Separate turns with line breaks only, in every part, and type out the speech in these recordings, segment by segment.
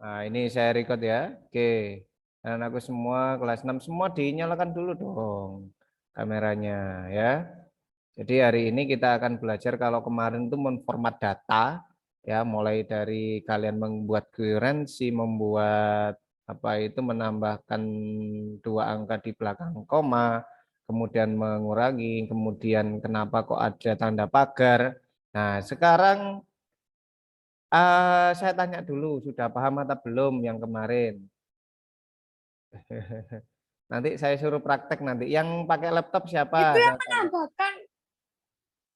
Nah, ini saya record ya. Oke. Dan aku semua kelas 6 semua dinyalakan dulu dong kameranya ya. Jadi hari ini kita akan belajar kalau kemarin itu memformat data ya, mulai dari kalian membuat querency, membuat apa itu menambahkan dua angka di belakang koma, kemudian mengurangi, kemudian kenapa kok ada tanda pagar. Nah, sekarang saya tanya dulu, sudah paham atau belum yang kemarin? Nanti saya suruh praktek nanti. Yang pakai laptop siapa?
Itu yang
Saya tanya.
menambahkan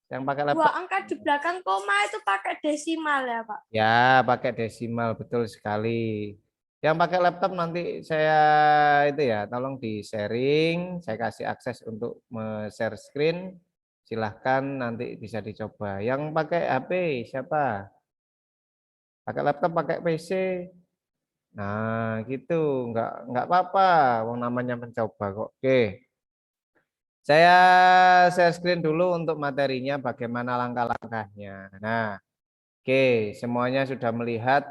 Yang pakai
dua
laptop?
angka di belakang koma itu pakai desimal ya, Pak?
Ya, pakai desimal betul sekali. Yang pakai laptop nanti saya itu ya, tolong di sharing. Saya kasih akses untuk share screen. Silahkan nanti bisa dicoba. Yang pakai HP siapa? Pakai laptop, pakai PC. Nah, gitu. Nggak apa-apa. Wong namanya mencoba kok. Oke. Saya share screen dulu untuk materinya, bagaimana langkah-langkahnya. Nah, oke, semuanya sudah melihat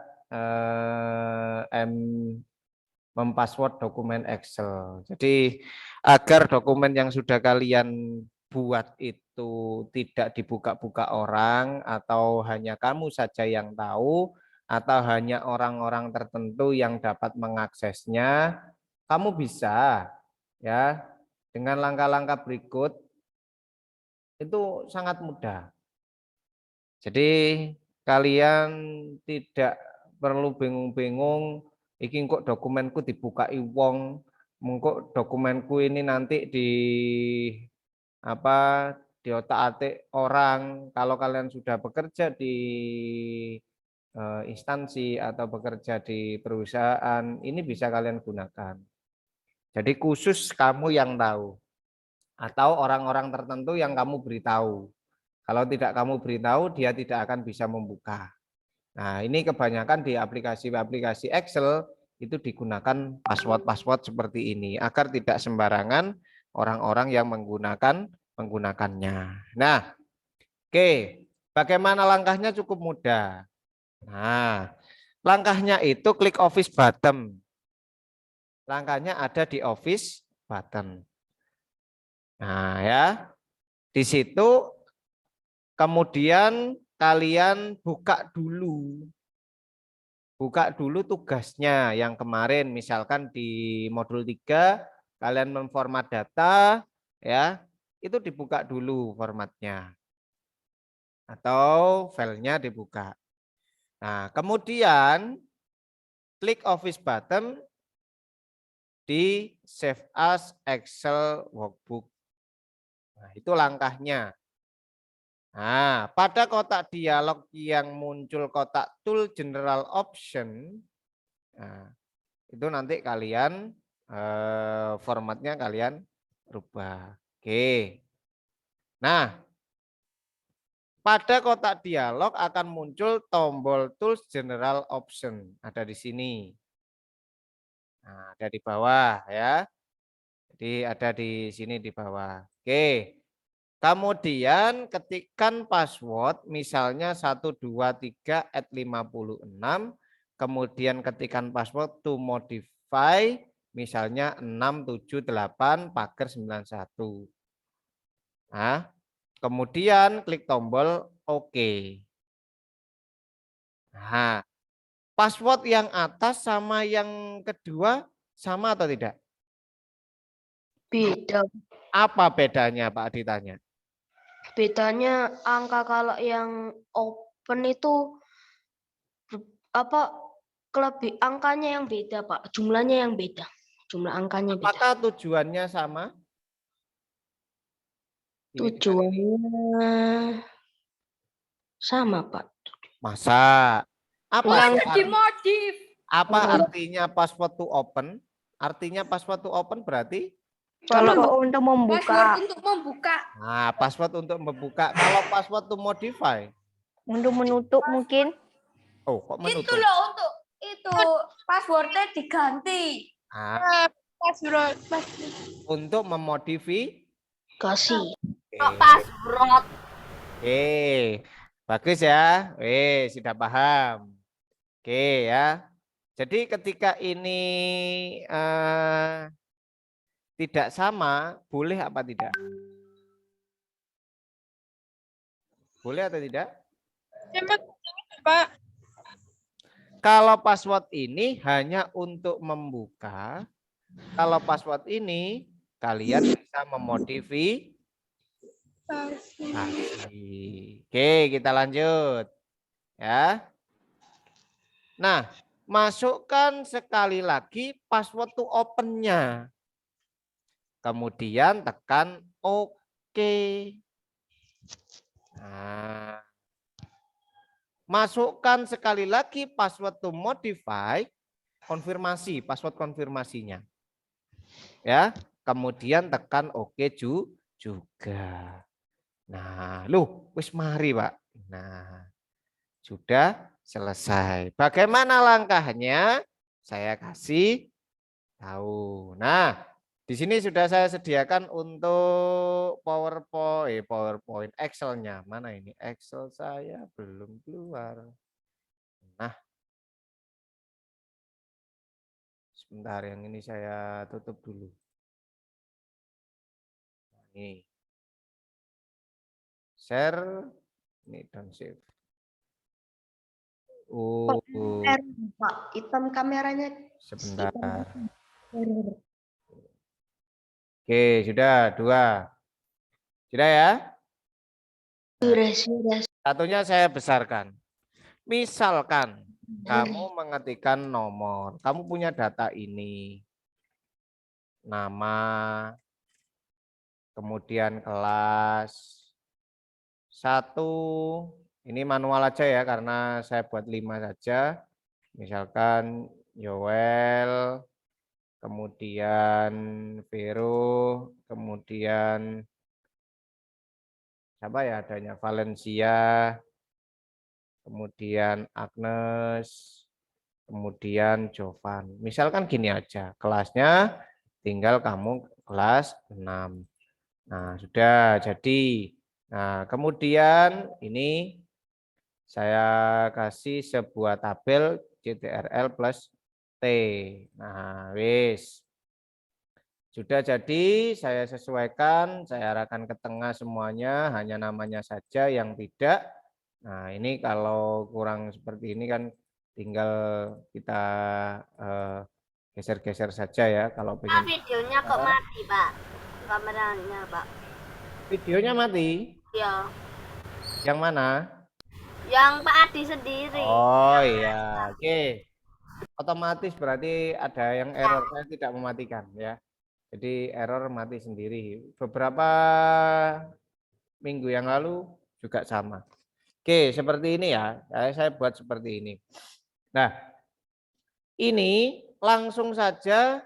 mempassword dokumen Excel. Jadi agar dokumen yang sudah kalian buat itu tidak dibuka-buka orang atau hanya kamu saja yang tahu atau hanya orang-orang tertentu yang dapat mengaksesnya, kamu bisa ya dengan langkah-langkah berikut itu sangat mudah. Jadi kalian tidak perlu bingung-bingung, iki kok dokumenku dibukai wong, mengkok dokumenku ini nanti di apa di otak-atik orang. Kalau kalian sudah bekerja di instansi atau bekerja di perusahaan, ini bisa kalian gunakan. Jadi khusus kamu yang tahu atau orang-orang tertentu yang kamu beritahu. Kalau tidak kamu beritahu, dia tidak akan bisa membuka. Nah, ini kebanyakan di aplikasi-aplikasi Excel itu digunakan password-password seperti ini agar tidak sembarangan orang-orang yang menggunakannya. Nah, oke, bagaimana langkahnya cukup mudah. Nah, langkahnya itu klik Office button. Langkahnya ada di Office button. Nah, ya, di situ kemudian kalian buka dulu tugasnya yang kemarin, misalkan di modul 3 kalian memformat data ya, itu dibuka dulu formatnya atau filenya dibuka. Nah, kemudian klik Office button di Save as Excel Workbook. Nah, itu langkahnya. Nah, pada kotak dialog yang muncul kotak Tool General Option, nah, itu nanti kalian formatnya kalian rubah. Oke. Nah, pada kotak dialog akan muncul tombol Tools General Option. Ada di sini. Nah, ada di bawah ya. Jadi ada di sini di bawah. Oke. Kemudian ketikkan password misalnya 123@56. Kemudian ketikkan password to modify misalnya 678 pagar 91. Nah, kemudian klik tombol OK. Nah, password yang atas sama yang kedua sama atau tidak?
Beda.
Apa bedanya Pak ditanya?
Bedanya angka kalau yang open itu apa angkanya yang beda, Pak. Jumlahnya yang beda. Jumlah angkanya beda.
Apakah tujuannya sama?
Tujuannya sama, Pak.
Masa? Apa
Dimodif.
apa artinya password to open? Artinya password to open berarti?
Kalau untuk membuka.
Password untuk membuka.
Nah, password untuk membuka. Kalau password to modify?
Untuk menutup mungkin.
Oh, kok
Itu
menutup?
loh untuk itu passwordnya diganti.
Nah,
Password.
untuk
Kasih.
Password.
Oke, bagus ya. Sudah paham. Oke ya. Jadi ketika ini tidak sama, boleh apa tidak? Boleh atau tidak?
Pak.
Kalau password ini hanya untuk membuka, kalau password ini kalian bisa memodifikasi. Oke, kita lanjut ya. Nah, masukkan sekali lagi password to open-nya. Kemudian tekan OK. Nah, masukkan sekali lagi password to modify, konfirmasi, password konfirmasinya. Ya, kemudian tekan OK juga. Nah, wis mari, Pak. Nah, sudah selesai. Bagaimana langkahnya? Saya kasih tahu. Nah, di sini sudah saya sediakan untuk PowerPoint, Excel-nya. Mana ini? Excel saya belum keluar. Nah, sebentar, yang ini saya tutup dulu. Ini. Share, ini dan save. Oh,
Pak, hitam kameranya.
sebentar. Oke, sudah 2. Sudah ya?
Sudah.
Satunya saya besarkan. Misalkan kamu mengetikkan nomor, kamu punya data ini, nama, kemudian kelas 1, ini manual aja ya karena saya buat 5 saja. Misalkan Yoel, kemudian Vero, kemudian siapa ya adanya Valencia, kemudian Agnes, kemudian Jovan. Misalkan gini aja, kelasnya tinggal kamu kelas 6. Nah, sudah jadi. Nah, kemudian ini saya kasih sebuah tabel CTRL plus T. Nah, wis. Sudah jadi, saya sesuaikan, saya arahkan ke tengah semuanya, hanya namanya saja yang tidak. Nah, ini kalau kurang seperti ini kan tinggal kita geser-geser saja ya kalau pengen.
Videonya kok mati, Pak? Kameranya, Pak.
Videonya mati.
Ya,
Yang mana?
yang Pak Adi sendiri.
Oh iya, oke. Otomatis berarti ada yang error, saya tidak mematikan ya. Jadi error mati sendiri. Beberapa minggu yang lalu juga sama. Oke, seperti ini ya. Saya buat seperti ini. Nah, ini langsung saja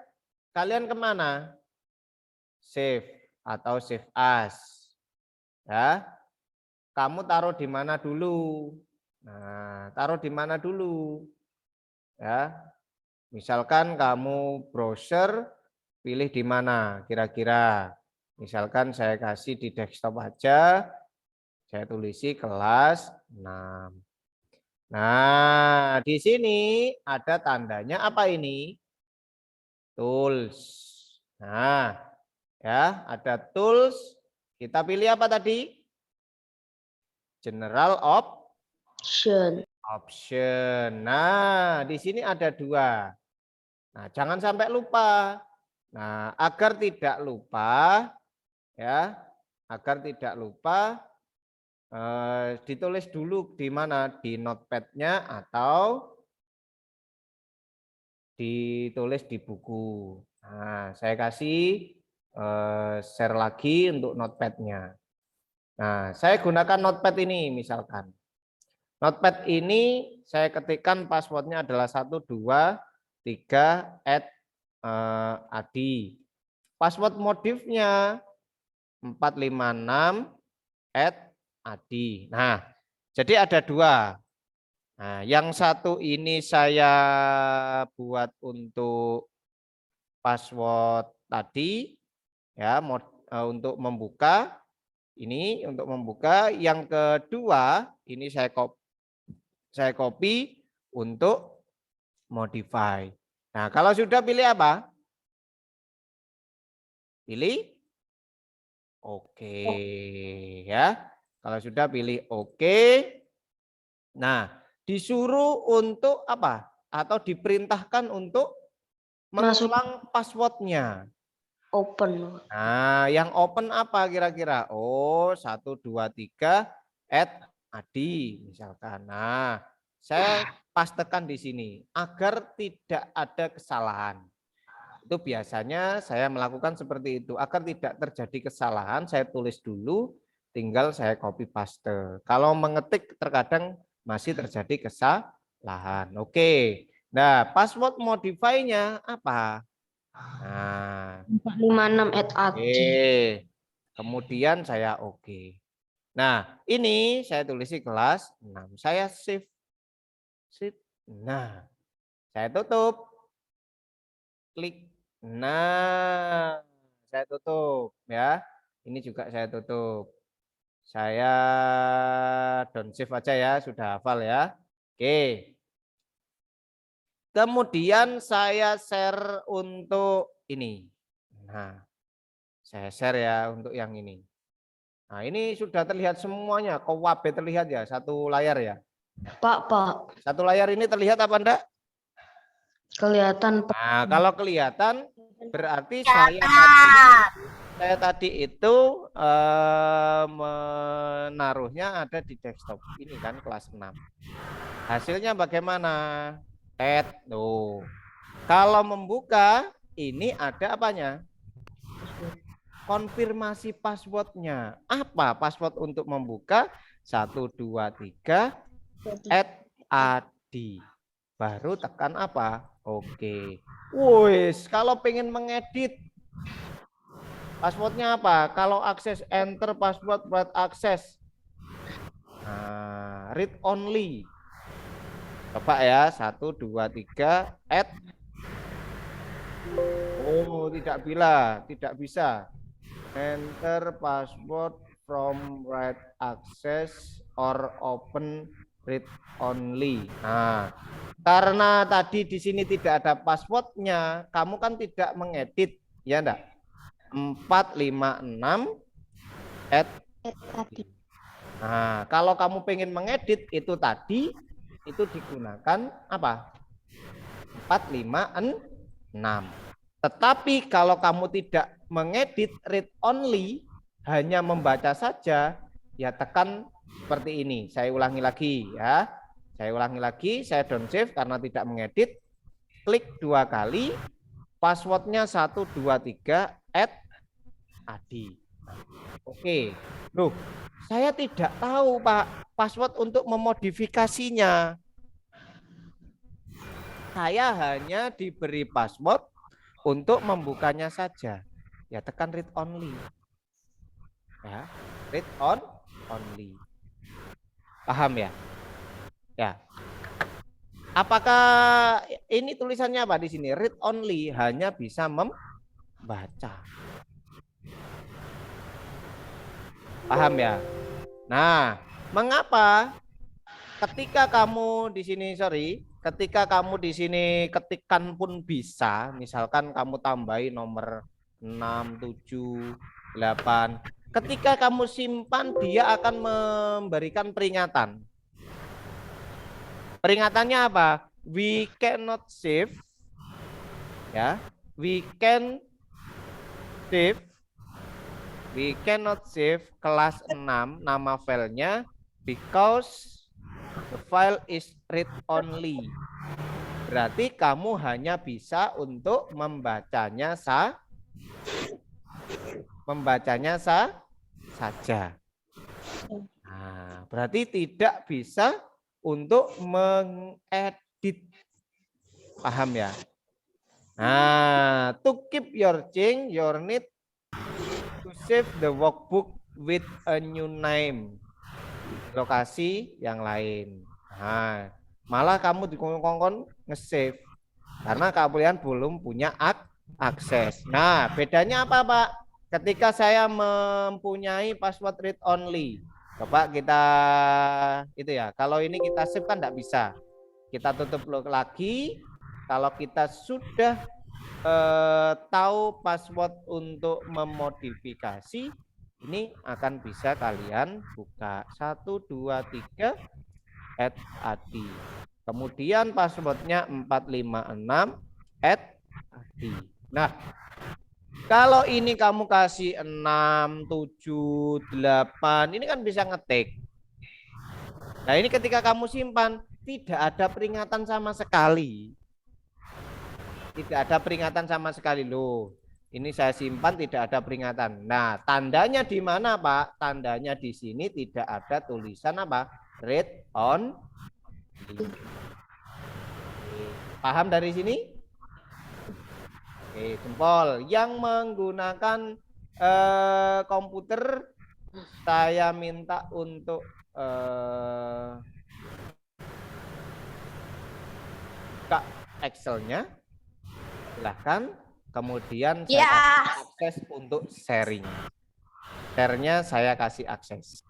kalian kemana? Save atau save as. Ya, kamu taruh di mana dulu? Nah, taruh di mana dulu? Ya, misalkan kamu browser, pilih di mana kira-kira. Misalkan saya kasih di desktop aja, saya tulisi kelas 6. Nah, di sini ada tandanya apa ini? Tools. Nah, ya, ada tools. Kita pilih apa tadi? General option. Nah, di sini ada 2. Nah, jangan sampai lupa. Nah, agar tidak lupa, ya, agar tidak lupa, ditulis dulu di mana, di notepad-nya atau ditulis di buku. Nah, saya kasih share lagi untuk notepad-nya. Nah, saya gunakan notepad ini misalkan. Notepad ini saya ketikkan passwordnya adalah 123 @adi. Password modifnya 456 @adi. Nah, jadi ada 2. Nah, yang satu ini saya buat untuk password tadi ya, untuk membuka. Ini untuk membuka. Yang kedua ini saya copy untuk modify. Nah, kalau sudah pilih apa? Pilih oke ya. Kalau sudah pilih oke. Nah, disuruh untuk apa? Atau diperintahkan untuk
Masuk
mengulang passwordnya.
open.
Nah, yang open apa kira-kira? Oh, 123 @adi misalkan. Nah, saya pastekan di sini agar tidak ada kesalahan. Itu biasanya saya melakukan seperti itu. Agar tidak terjadi kesalahan, saya tulis dulu, tinggal saya copy paste. Kalau mengetik terkadang masih terjadi kesalahan. Oke. Nah, password modify-nya apa? Nah,
456 @adi.
kemudian saya oke. Nah, ini saya tulis di kelas 6. Saya save. Nah, saya tutup. Klik. Nah, saya tutup ya. Ini juga saya tutup. Saya don't save aja ya, sudah hafal ya. Oke. Kemudian saya share untuk ini. Nah, saya share ya untuk yang ini. Nah, ini sudah terlihat semuanya, Kowabe terlihat ya, satu layar ya.
Pak,
Satu layar ini terlihat apa enggak?
kelihatan Pak.
Nah, kalau kelihatan berarti saya tadi itu menaruhnya ada di desktop. Ini kan kelas 6. Hasilnya bagaimana? Tuh. Kalau membuka ini ada apanya? Konfirmasi passwordnya. Apa password untuk membuka? 123 @adi. Baru tekan apa? Oke. Wis, kalau pengen mengedit passwordnya apa? Kalau akses enter password buat akses. Nah, read only. Coba ya, 123 Oh, tidak bisa. Enter password from read access or open read only. Nah, karena tadi di sini tidak ada passwordnya, kamu kan tidak mengedit, ya enggak? 456 @adi. Nah, kalau kamu pengen mengedit itu tadi itu digunakan apa? 456. Tetapi kalau kamu tidak mengedit read only, hanya membaca saja, ya tekan seperti ini. Saya ulangi lagi ya. Saya ulangi lagi, saya don't save karena tidak mengedit. Klik 2 kali, passwordnya 123 @adi. Oke. Loh, saya tidak tahu Pak password untuk memodifikasinya. Saya hanya diberi password untuk membukanya saja. Ya tekan read only. Ya, read only. Paham ya? Ya. Apakah ini tulisannya apa di sini? Read only, hanya bisa membaca. Paham ya? Nah, mengapa ketika kamu di sini ketika kamu di sini ketikkan pun bisa, misalkan kamu tambahi nomor 6, 7, 8. Ketika kamu simpan, dia akan memberikan peringatan. Peringatannya apa? We cannot save. Ya, we cannot save kelas 6 nama filenya because the file is read only. Berarti kamu hanya bisa untuk membacanya saja. Nah, berarti tidak bisa untuk mengedit. Paham ya? Nah, to keep your change, your need to save the workbook with a new name. Lokasi yang lain. Nah, malah kamu dikongkon nge-save karena kalian belum punya akses. Nah, bedanya apa, Pak? Ketika saya mempunyai password read only. Coba kita itu ya. Kalau ini kita save kan enggak bisa. Kita tutup lagi. Kalau kita sudah tahu password untuk memodifikasi, ini akan bisa kalian buka 1, 2, 3 @adi. Kemudian passwordnya 456 @adi. Nah, kalau ini kamu kasih 6, 7, 8, ini kan bisa ngetik. Nah, ini ketika kamu simpan, tidak ada peringatan sama sekali. Tidak ada peringatan sama sekali loh. Ini saya simpan tidak ada peringatan. Nah, tandanya di mana, Pak? Tandanya di sini tidak ada tulisan apa? Read on. Paham dari sini? Oke, jempol. Yang menggunakan komputer, saya minta untuk buka Excel-nya. Silahkan. Kemudian saya
Ya.
kasih akses untuk sharing. Share-nya saya kasih akses.